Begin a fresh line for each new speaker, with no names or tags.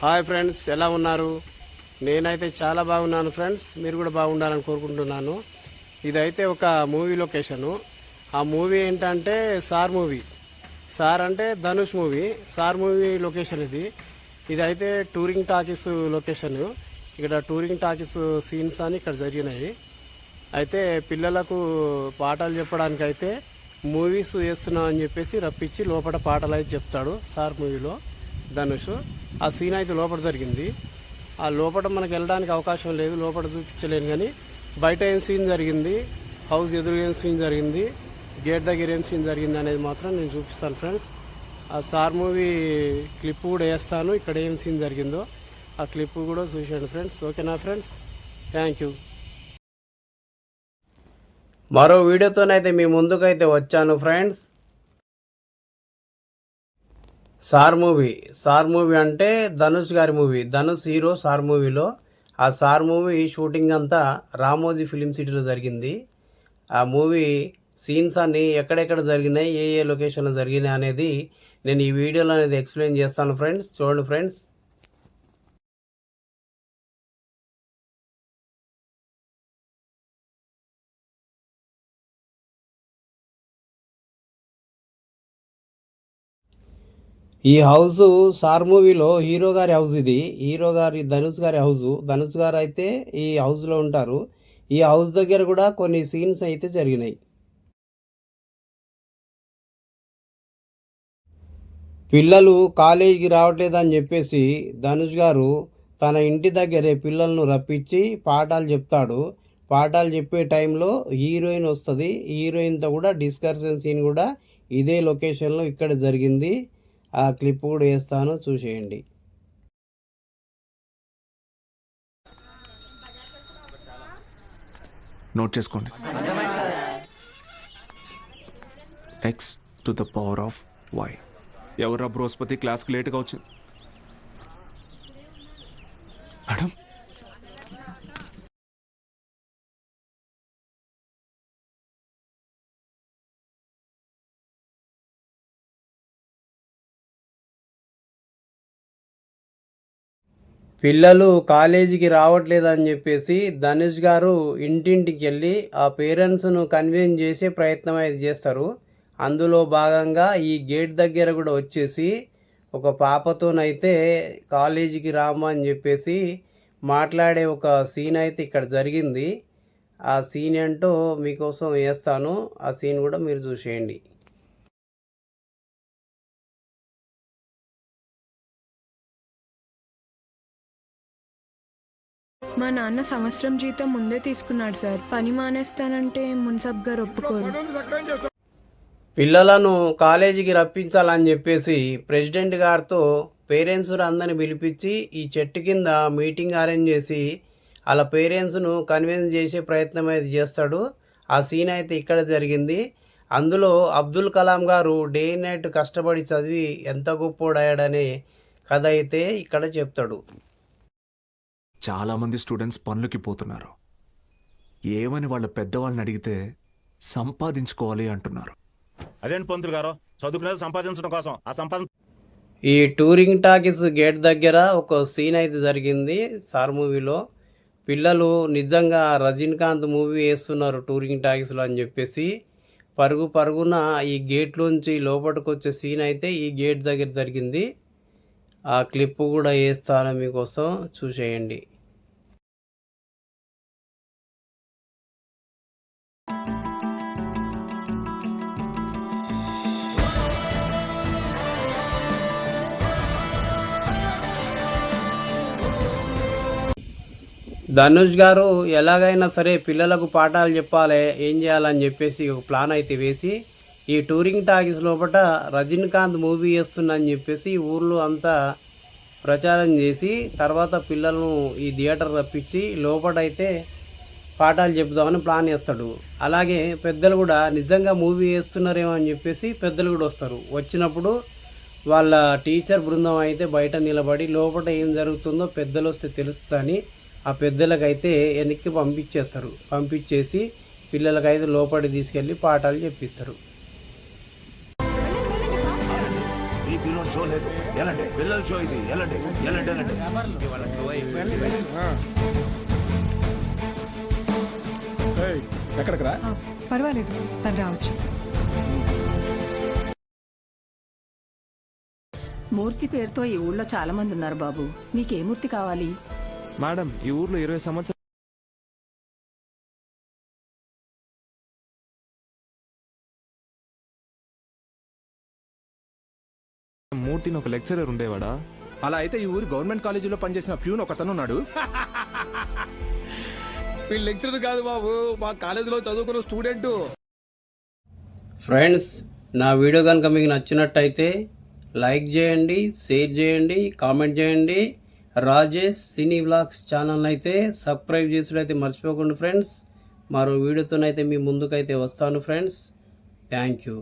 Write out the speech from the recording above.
Hi friends, ఎలా ఉన్నారు? నేనైతే చాలా బాగున్నాను ఫ్రెండ్స్. మీరు కూడా బాగుండాలని కోరుకుంటున్నాను. ఇదైతే ఒక మూవీ లొకేషను. ఆ మూవీ ఏంటంటే సార్ మూవీ. సార్ అంటే Dhanush movie. Sir movie location ఇది. ఇదైతే టూరింగ్ టాకీస్ లొకేషన్. ఇక్కడ టూరింగ్ టాకీస్ సీన్స్ అని ఇక్కడ జరిగినాయి. అయితే పిల్లలకు పాఠాలు చెప్పడానికి అయితే మూవీస్ చేస్తున్నాం అని చెప్పేసి రప్పించి లోపల పాటలు అయితే చెప్తాడు సార్ మూవీలో ధనుష్. ఆ సీన్ అయితే లోపల జరిగింది. ఆ లోపల మనకు వెళ్ళడానికి అవకాశం లేదు, లోపల చూపించలేను. కానీ బయట ఏం సీన్ జరిగింది, హౌస్ ఎదురు ఏం సీన్ జరిగింది, గేట్ దగ్గర ఏం సీన్ జరిగింది అనేది మాత్రం నేను చూపిస్తాను ఫ్రెండ్స్. ఆ సార్ మూవీ క్లిప్ కూడా వేస్తాను, ఇక్కడ ఏం సీన్ జరిగిందో ఆ క్లిప్ కూడా చూసాను ఫ్రెండ్స్. ఓకేనా ఫ్రెండ్స్? Thank you. మరో వీడియోతోనైతే మీ ముందుకైతే వచ్చాను ఫ్రెండ్స్. సార్ మూవీ అంటే ధనుష్ గారి మూవీ. ధనుష్ హీరో సార్ మూవీలో. ఆ సార్ మూవీ షూటింగ్ అంతా రామోజీ ఫిలిం సిటీలో జరిగింది. ఆ మూవీ సీన్స్ అన్నీ ఎక్కడెక్కడ జరిగినాయి, ఏ ఏ లొకేషన్లో జరిగినాయి అనేది నేను ఈ వీడియోలో అనేది ఎక్స్ప్లెయిన్ చేస్తాను ఫ్రెండ్స్. చూడండి ఫ్రెండ్స్. ఈ హౌస్ సార్ మూవీలో హీరో గారి హౌస్ ఇది. హీరో గారి ధనుష్ గారి హౌస్. ధనుష్ గారు అయితే ఈ హౌస్లో ఉంటారు. ఈ హౌస్ దగ్గర కూడా కొన్ని సీన్స్ అయితే జరిగినాయి. పిల్లలు కాలేజీకి రావట్లేదని చెప్పేసి ధనుష్ గారు తన ఇంటి దగ్గరే పిల్లలను రప్పించి పాఠాలు చెప్తాడు. పాఠాలు చెప్పే టైంలో హీరోయిన్ వస్తుంది. హీరోయిన్తో కూడా డిస్కషన్ సీన్ కూడా ఇదే లొకేషన్లో ఇక్కడ జరిగింది. ఆ క్లిప్ కూడా వేస్తాను, చూసేయండి.
నోట్ చేసుకోండి. x to the power of y. ఎవరా బృహస్పతి క్లాస్కి లేట్గా వచ్చింది? మేడం,
పిల్లలు కాలేజీకి రావట్లేదని చెప్పేసి ధనుష్ గారు ఇంటింటికి వెళ్ళి ఆ పేరెంట్స్ను కన్విన్స్ చేసే ప్రయత్నం అయితే చేస్తారు. అందులో భాగంగా ఈ గేట్ దగ్గర కూడా వచ్చేసి ఒక పాపతోనైతే కాలేజీకి రామని చెప్పేసి మాట్లాడే ఒక సీన్ అయితే ఇక్కడ జరిగింది. ఆ సీన్ ఏంటో మీకోసం వేస్తాను, ఆ సీన్ కూడా మీరు చూసేయండి.
మా నాన్న సంవత్సరం జీతం ముందే తీసుకున్నాడు సార్. పని మానేస్తానంటే మున్సబ్ గారు ఒప్పుకోరు.
పిల్లలను కాలేజీకి రప్పించాలని చెప్పేసి ప్రెసిడెంట్ గారితో పేరెంట్స్ అందరిని పిలిపించి ఈ చెట్టు కింద మీటింగ్ అరేంజ్ చేసి వాళ్ళ పేరెంట్స్ను కన్విన్స్ చేసే ప్రయత్నం అయితే చేస్తాడు. ఆ సీన్ అయితే ఇక్కడ జరిగింది. అందులో అబ్దుల్ కలాం గారు డే నైట్ కష్టపడి చదివి ఎంత గొప్పోడయ్యాడనే కథ అయితే ఇక్కడ చెప్తాడు.
చాలామంది స్టూడెంట్స్ పనులకి పోతున్నారు. ఏమని వాళ్ళ పెద్దవాళ్ళని అడిగితే సంపాదించుకోవాలి అంటున్నారు.
అదేంటి పంతులు గారు, చదువుకునేది సంపాదించడం కోసం. ఆ సంపాదన
ఈ టూరింగ్ టాకీస్ గేట్ దగ్గర ఒక సీన్ అయితే జరిగింది సార్ మూవీలో. పిల్లలు నిజంగా రజనీకాంత్ మూవీ వేస్తున్నారు టూరింగ్ టాకీస్లో అని చెప్పేసి పరుగున ఈ గేట్లోంచి లోపలికి వచ్చే సీన్ అయితే ఈ గేట్ దగ్గర జరిగింది. ఆ క్లిప్ కూడా వేస్తాను మీకోసం, చూసేయండి. ధనుష్ గారు ఎలాగైనా సరే పిల్లలకు పాఠాలు చెప్పాలి, ఏం చేయాలని చెప్పేసి ఒక ప్లాన్ అయితే వేసి ఈ టూరింగ్ టాకీస్ లోపల రజనీకాంత్ మూవీ వేస్తుందని చెప్పేసి ఊర్లో అంతా ప్రచారం చేసి తర్వాత పిల్లలను ఈ థియేటర్ రప్పించి లోపలైతే పాఠాలు చెప్దామని ప్లాన్ చేస్తాడు. అలాగే పెద్దలు కూడా నిజంగా మూవీ వేస్తున్నారేమో అని చెప్పేసి పెద్దలు కూడా వస్తారు. వచ్చినప్పుడు వాళ్ళ టీచర్ బృందం అయితే బయట నిలబడి లోపల ఏం జరుగుతుందో పెద్దలు వస్తే తెలుస్తుందని ఆ పెద్దలకైతే వెనక్కి పంపించేస్తారు. పంపించేసి పిల్లలకైతే లోపలికి తీసుకెళ్ళి పాఠాలు చెప్పిస్తారు.
షో లేదు. ఎలాంటి పిల్లల షో ఇది? ఎలాంటి ఎలాంటి ఎలాంటి
ఎక్కడికి రా?
పర్వాలేదు, తను రావచ్చు.
మూర్తి పేరుతో ఈ ఊళ్ళో చాలా మంది ఉన్నారు బాబు. నీకే మూర్తి కావాలి?
మేడం, ఈ ఊర్లో 20 సంవత్సరాలు మూర్తిని ఒక లెక్చరర్ ఉండేవాడా?
అలా అయితే ఈ ఊరు గవర్నమెంట్ కాలేజీలో పనిచేసిన ప్యూన్ ఒకతను ఉన్నాడు. వీళ్ళు లెక్చరర్ కాదు బాబు, మా కాలేజీలో చదువుకున్న స్టూడెంట్.
ఫ్రెండ్స్, నా వీడియో కనుక మీకు నచ్చినట్టయితే లైక్ చేయండి, షేర్ చేయండి, కామెంట్ చేయండి. రాజేష్ సినీ వ్లాగ్స్ ఛానల్ అయితే సబ్స్క్రైబ్ చేసుడైతే మర్చిపోకండి ఫ్రెండ్స్. మరో వీడియోతోనైతే మీ ముందుకైతే వస్తాను ఫ్రెండ్స్. Thank you.